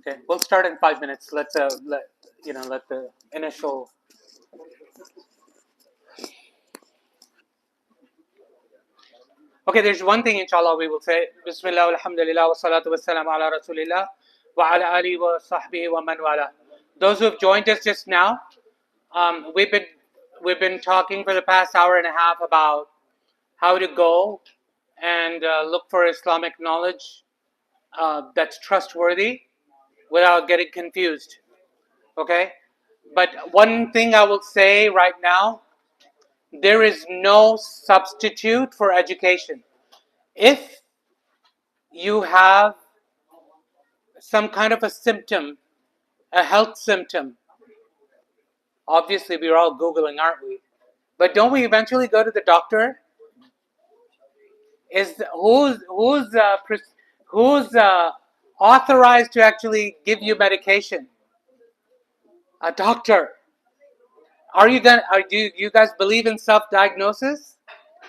Okay, we'll start in 5 minutes. Let the initial. Okay, there's one thing, inshallah, we will say. Bismillah, alhamdulillah, wa salatu wa salam ala rasulillah, wa ala alihi wa sahbihi wa man wala. Those who have joined us just now, we've been talking for the past hour and a half about how to go and look for Islamic knowledge that's trustworthy without getting confused. Okay, but one thing I will say right now, there is no substitute for education. If you have some kind of a symptom, a health symptom, obviously we're all Googling, aren't we? But don't we eventually go to the doctor? Who's authorized to actually give you medication? A doctor. Do you guys believe in self-diagnosis?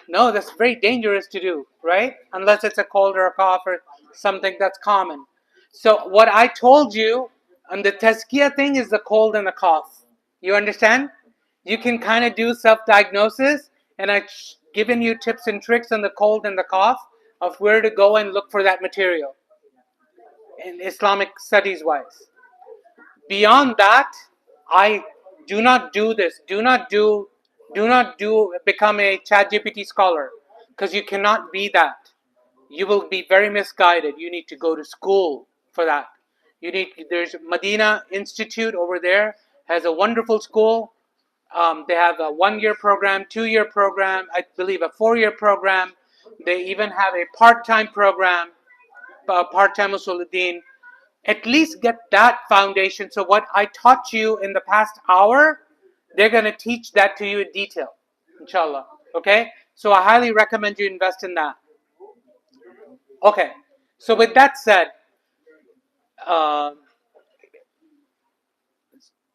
No, that's very dangerous to do, right? Unless it's a cold or a cough or something that's common. So what I told you on the tazkiyah thing is the cold and the cough. You understand? You can kind of do self-diagnosis, and I've given you tips and tricks on the cold and the cough of where to go and look for that material in Islamic studies wise. Beyond that, I do not do this. Do not become a ChatGPT scholar, because you cannot be that. You will be very misguided. You need to go to school for that. There's Medina Institute over there, has a wonderful school. They have a 1-year program, 2-year program, I believe a 4-year program. They even have a part-time program, part-time Usuluddin. At least get that foundation. So what I taught you in the past hour, they're going to teach that to you in detail, inshallah. Okay? So I highly recommend you invest in that. Okay. So with that said,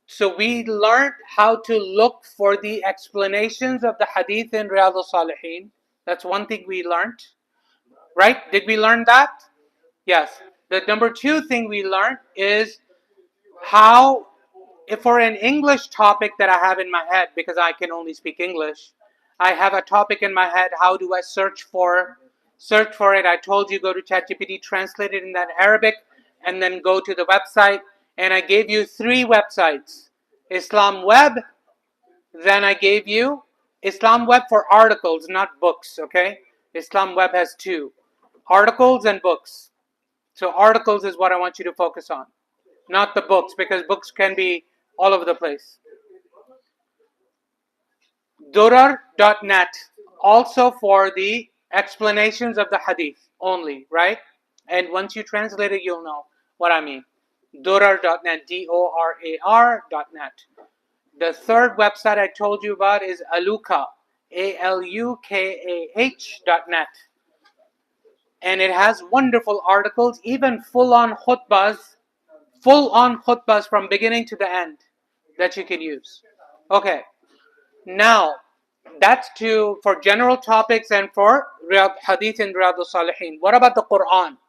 so we learned how to look for the explanations of the hadith in Riyadh al-Salihin. That's one thing we learned. Right? Did we learn that? Yes. The number 2 thing we learned is how, if for an English topic that I have in my head, because I can only speak English, I have a topic in my head, how do I search for it? I told you, go to ChatGPT, translate it in that Arabic, and then go to the website. And I gave you 3 websites. Islam Web, then I gave you Islam Web for articles, not books, okay? Islam Web has 2, articles and books. So articles is what I want you to focus on, not the books, because books can be all over the place. Durar.net, also for the explanations of the hadith only, right? And once you translate it, you'll know what I mean. Durar.net, Dorar.net. The 3rd website I told you about is Alukah, Alukah.net. And it has wonderful articles, even full-on khutbahs from beginning to the end that you can use. Okay, now that's for general topics and for hadith in Riyadh al-Salihin. What about the Quran?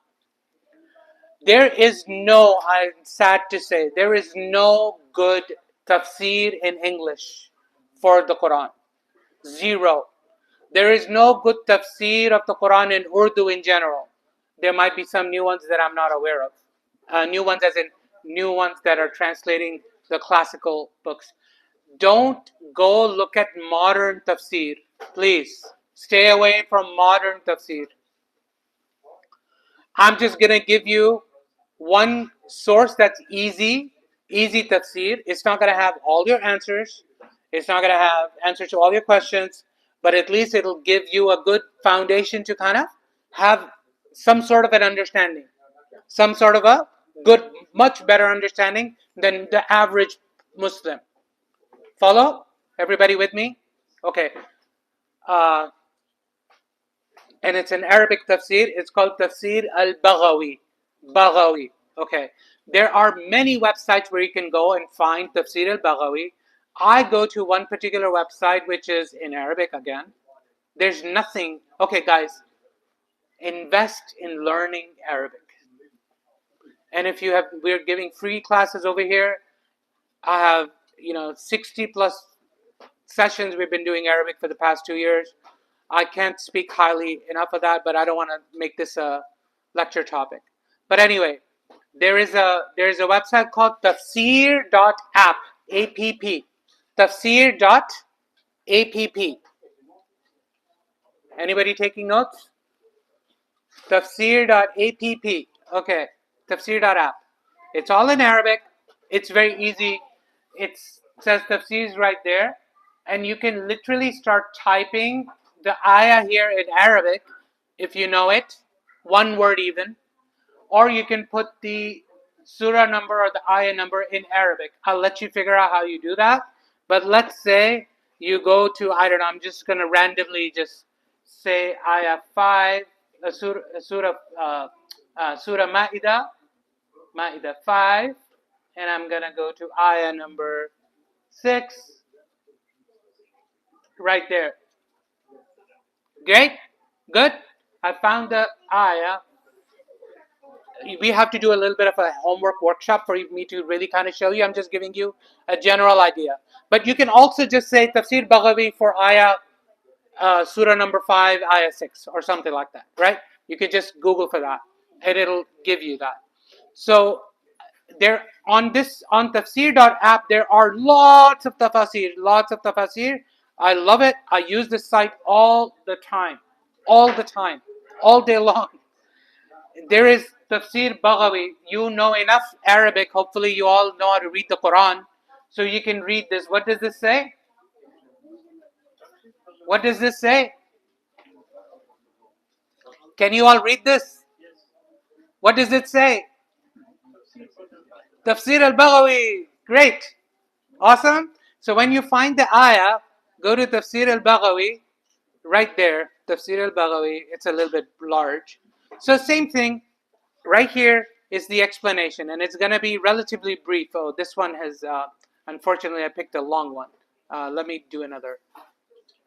There is I'm sad to say, there is no good tafsir in English for the Quran. 0. There is no good tafsir of the Quran in Urdu in general. There might be some new ones that I'm not aware of. New ones as in new ones that are translating the classical books. Don't go look at modern tafsir. Please stay away from modern tafsir. I'm just going to give you one source that's easy tafsir. It's not going to have all your answers. It's not going to have answers to all your questions, but at least it'll give you a good foundation to kind of have some sort of an understanding. Some sort of a good, much better understanding than the average Muslim. Follow? Everybody with me? Okay. And it's an Arabic tafsir. It's called Tafsir al-Baghawi. Baghawi. Okay. There are many websites where you can go and find Tafsir al-Baghawi. I go to one particular website which is in Arabic again. There's nothing. Okay, guys. Invest in learning Arabic. And if you have, we're giving free classes over here. I have, 60 plus sessions. We've been doing Arabic for the past 2 years. I can't speak highly enough of that, but I don't want to make this a lecture topic. But anyway, there's a website called tafsir.app, A-P-P. Tafsir.app. Anybody taking notes? Tafsir.app. Okay, Tafsir.app. It's all in Arabic. It's very easy. It says Tafsir right there. And you can literally start typing the ayah here in Arabic, if you know it, one word even. Or you can put the surah number or the ayah number in Arabic. I'll let you figure out how you do that. But let's say you go to, I don't know, I'm just going to randomly just say ayah 5, Surah Ma'idah 5, and I'm going to go to ayah number 6, right there. Great? Good? I found the ayah. We have to do a little bit of a homework workshop for me to really kind of show you. I'm just giving you a general idea. But you can also just say Tafsir Baghawi for ayah, surah number 5, ayah 6, or something like that, right? You can just Google for that, and it'll give you that. So there on tafsir.app, there are lots of tafasir. I love it. I use this site all the time, all day long. There is Tafsir Baghawi. You know enough Arabic. Hopefully you all know how to read the Quran. So you can read this. What does this say? What does this say? Can you all read this? What does it say? Tafsir al-Baghawi. Great. Awesome. So when you find the ayah, go to Tafsir al-Baghawi. Right there. Tafsir al-Baghawi. It's a little bit large. So same thing. Right here is the explanation, and it's going to be relatively brief. Oh, this one has, unfortunately, I picked a long one. Let me do another.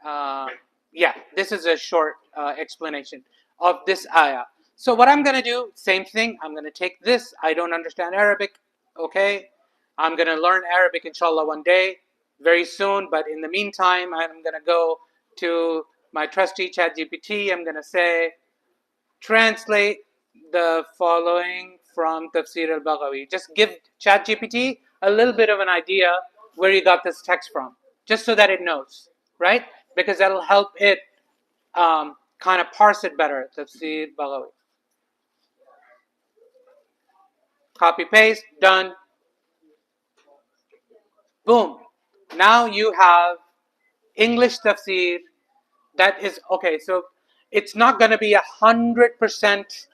Yeah, this is a short explanation of this ayah. So what I'm going to do, same thing. I'm going to take this. I don't understand Arabic. Okay. I'm going to learn Arabic, inshallah, one day, very soon. But in the meantime, I'm going to go to my trusty ChatGPT. I'm going to say, translate the following from Tafsir al-Baghawi. Just give ChatGPT a little bit of an idea where you got this text from, just so that it knows, right? Because that'll help it kind of parse it better. Tafsir Baghawi. Copy paste, done. Boom. Now you have English tafsir that is okay. So it's not going to be 100%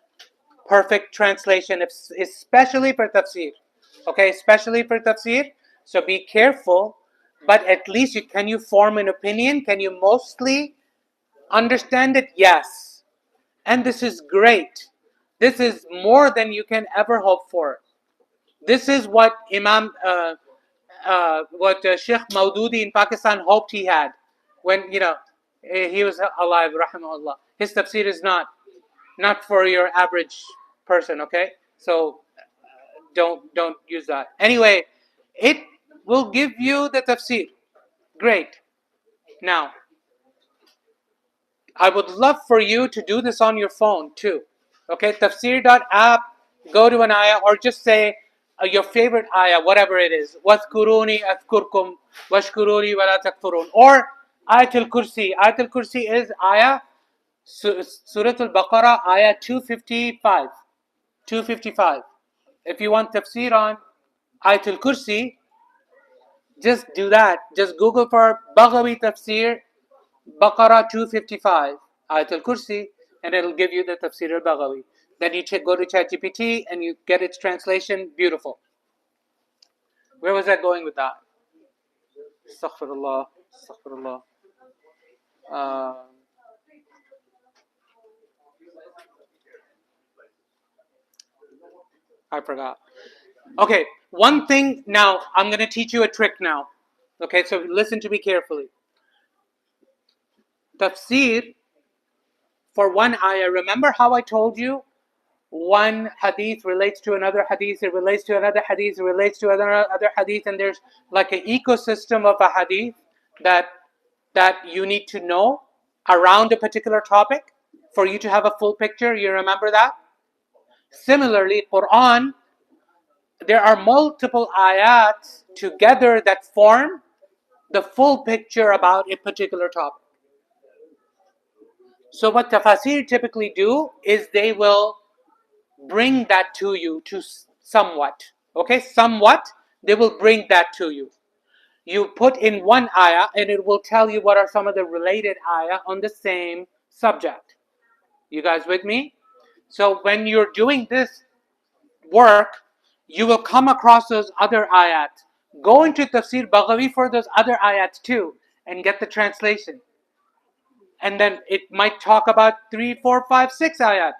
perfect translation, especially for tafsir. Okay, especially for tafsir. So be careful, but at least can you form an opinion? Can you mostly understand it? Yes. And this is great. This is more than you can ever hope for. This is what Sheikh Maududi in Pakistan hoped he had when he was alive, rahimahullah. His tafsir is not for your average person, okay? So don't use that. Anyway, it will give you the tafsir. Great. Now, I would love for you to do this on your phone too. Okay, tafsir.app, go to an ayah or just say your favorite ayah, whatever it is. وَاذْكُرُونِي أَذْكُرْكُمْ وَاشْكُرُونِي وَلَا تَكْفُرُونَ. Or Ayatul Kursi. Ayatul Kursi is ayah, Surah Al-Baqarah, ayah 255. 255. If you want tafsir on Ayatul Kursi, just do that. Just Google for Baghawi Tafsir, Baqarah 255, Ayatul Kursi, and it'll give you the Tafsir al-Baghawi. Then you go to ChatGPT and you get its translation. Beautiful. Where was I going with that? Astaghfirullah. Astaghfirullah. I forgot. Okay, one thing now, I'm going to teach you a trick now. Okay, so listen to me carefully. Tafsir for one ayah. Remember how I told you one hadith relates to another hadith, it relates to another hadith, it relates to other hadith, and there's like an ecosystem of a hadith that you need to know around a particular topic for you to have a full picture. You remember that? Similarly, Quran, there are multiple ayats together that form the full picture about a particular topic. So what tafasir typically do is they will bring that to you to somewhat. Okay, somewhat, they will bring that to you. You put in one ayah and it will tell you what are some of the related ayah on the same subject. You guys with me? So when you're doing this work, you will come across those other ayats. Go into Tafsir Baghawi for those other ayats too and get the translation. And then it might talk about 3, 4, 5, 6 ayat.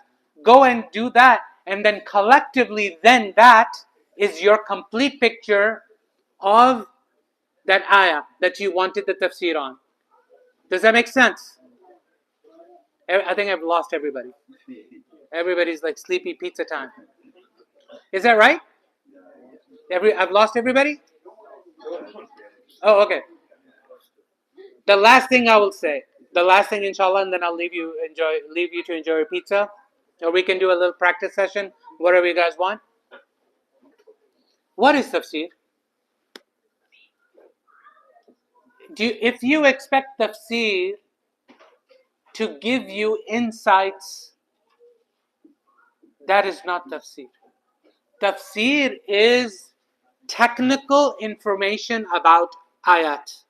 Go and do that, and then collectively, then that is your complete picture of that ayah that you wanted the tafsir on. Does that make sense? I think I've lost everybody. Everybody's like sleepy pizza time. Is that right? I've lost everybody? Oh, okay. The last thing I will say, the last thing inshallah, and then I'll leave you to enjoy your pizza. Or we can do a little practice session, whatever you guys want. What is tafsir? If you expect tafsir to give you insights, that is not tafsir. Tafsir is technical information about ayat.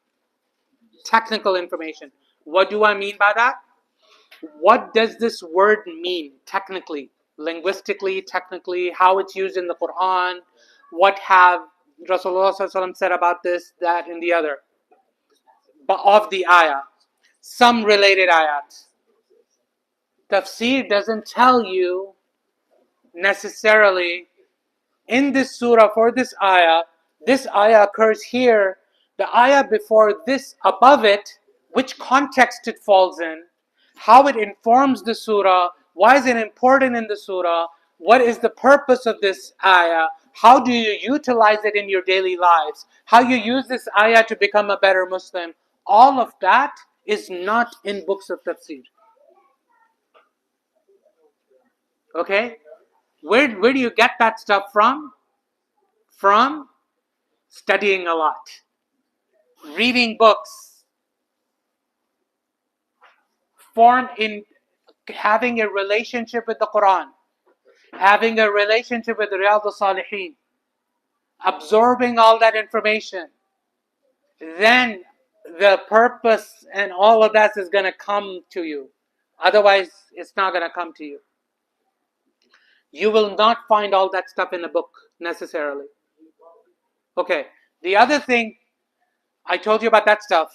Technical information. What do I mean by that? What does this word mean technically, linguistically, technically, how it's used in the Quran, what have Rasulullah ﷺ said about this, that, and the other, but of the ayah, some related ayat. Tafsir doesn't tell you necessarily in this surah for this ayah occurs here, the ayah before this, above it, which context it falls in, how it informs the surah, why is it important in the surah, what is the purpose of this ayah, how do you utilize it in your daily lives, how you use this ayah to become a better Muslim. All of that is not in books of tafsir. Okay? Where do you get that stuff from? From studying a lot, reading books, having a relationship with the Quran, having a relationship with the Riyadh al-Salihin, absorbing all that information. Then the purpose and all of that is going to come to you. Otherwise, it's not going to come to you. You will not find all that stuff in a book necessarily. Okay, the other thing, I told you about that stuff.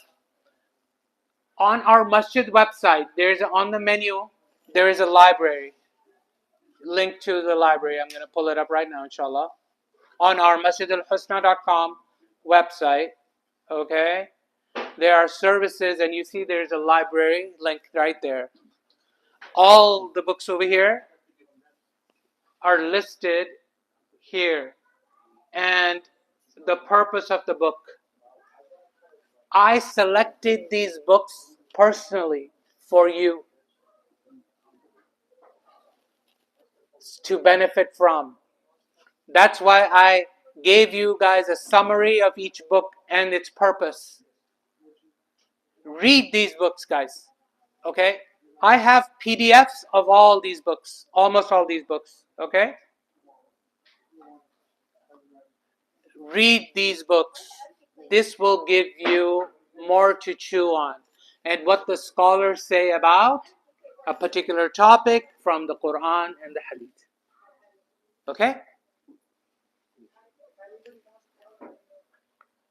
On our masjid website, on the menu, there is a library. Link to the library. I'm going to pull it up right now, inshallah. On our al-Husna.com website, okay, there are services, and you see there's a library link right there. All the books over here are listed here, and the purpose of the book. I selected these books personally for you to benefit from. That's why I gave you guys a summary of each book and its purpose. Read these books, guys. Okay? I have PDFs of all these books, almost all these books. Okay? Read these books. This will give you more to chew on. And what the scholars say about a particular topic from the Quran and the Hadith. Okay?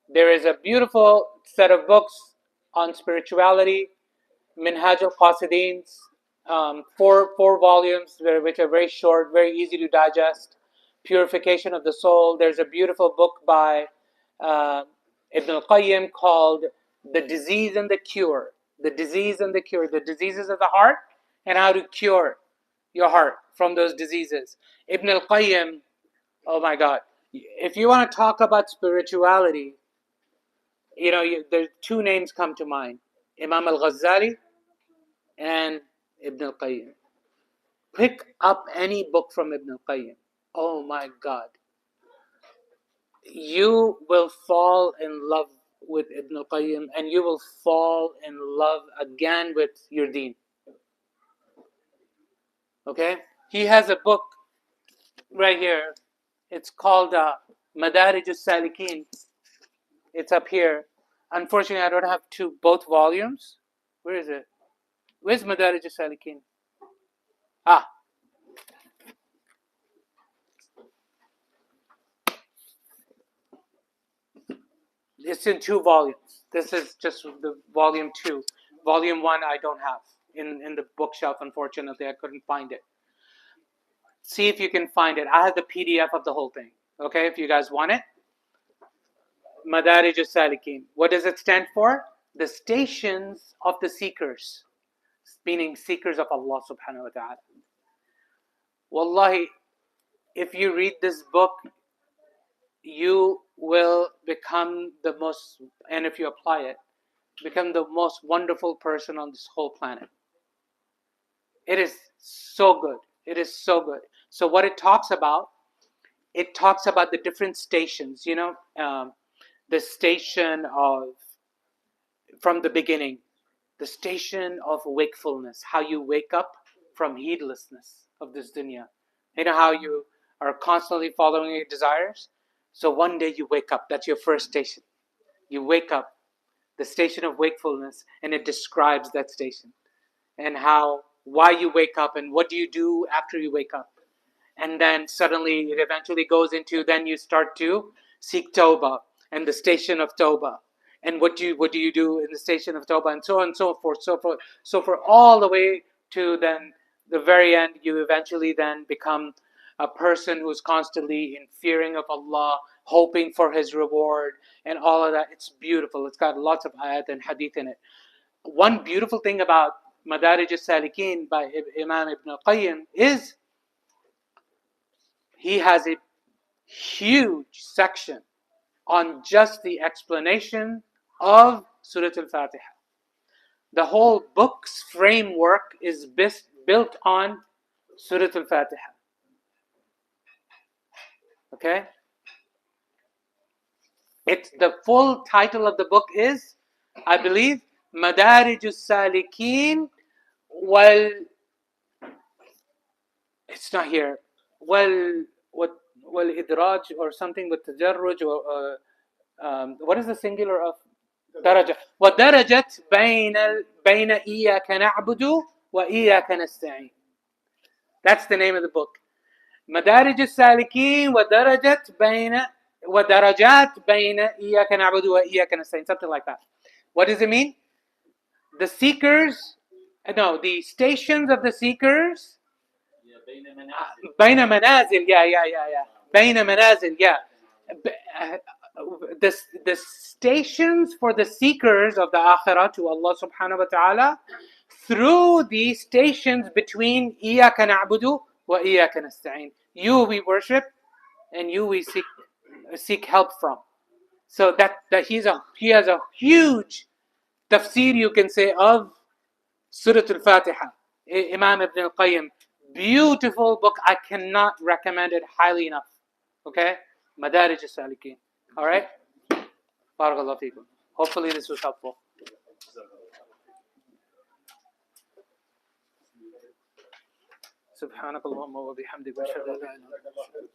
There is a beautiful set of books on spirituality, Minhaj al-Qasideen's, 4 volumes, which are very short, very easy to digest. Purification of the Soul. There's a beautiful book by Ibn al-Qayyim called The Disease and the Cure. The Disease and the Cure. The diseases of the heart and how to cure. your heart from those diseases. Ibn al-Qayyim, oh my God. If you want to talk about spirituality, there two names come to mind. Imam al-Ghazali and Ibn al-Qayyim. Pick up any book from Ibn al-Qayyim. Oh my God. You will fall in love with Ibn al-Qayyim, and you will fall in love again with your deen. Okay? He has a book right here. It's called Madarij al-Salikin. It's up here. Unfortunately, I don't have both volumes. Where is it? Where's Madarij al-Salikin? It's in 2 volumes. This is just the volume 2. Volume 1 I don't have in the bookshelf. Unfortunately, I couldn't find it. See if you can find it. I have the PDF of the whole thing. Okay, if you guys want it. Madarij al-Salikin. What does it stand for? The stations of the seekers, meaning seekers of Allah subhanahu wa ta'ala. Wallahi, if you read this book, you will become the most, and if you apply it, become the most wonderful person on this whole planet. It is so good. It is so good. So what it talks about the different stations, the station of, from the beginning, the station of wakefulness, how you wake up from heedlessness of this dunya. You know how you are constantly following your desires? So one day you wake up. That's your first station. You wake up, the station of wakefulness, and it describes that station and why you wake up and what do you do after you wake up. And then suddenly it eventually goes into, then you start to seek Tawbah and the station of Tawbah. And what do you do in the station of Tawbah, and so on and so forth, so for all the way to then the very end, you eventually then become a person who's constantly in fearing of Allah, hoping for His reward, and all of that. It's beautiful. It's got lots of ayat and hadith in it. One beautiful thing about Madarij al-Salikin by Imam Ibn al-Qayyim is he has a huge section on just the explanation of Surah Al-Fatiha. The whole book's framework is built on Surah Al-Fatiha. Okay? The full title of the book is, I believe, Madarij al-Salikin it's not here. Idraj or something with tajarruj or what is the singular of daraja? وَدَرَجَتْ بَيْنَ إِيَّاكَ نَعْبُدُ وَإِيَّاكَ نَسْتَعِينُ. That's the name of the book. مدارج السالكين ودرجات بين إياك نعبد وإياك نستعين. Something like that. What does it mean? The stations of the seekers. بين منازل. بين منازل. The stations for the seekers of the akhirah to Allah subhanahu wa ta'ala through the stations between إِيَّاكَ نَعْبُدُ وَإِيَّاكَ نَسْتَعِينُ. You we worship and you we seek help from. So that he has a huge tafsir, you can say, of Surah Al-Fatiha. Imam Ibn al-Qayyim. Beautiful book. I cannot recommend it highly enough. Okay? Madarij al-Salikin. Alright? Barakallahu feekum. Hopefully this was helpful. سبحانك اللهم وبحمدك واشهد ان لا اله الا انت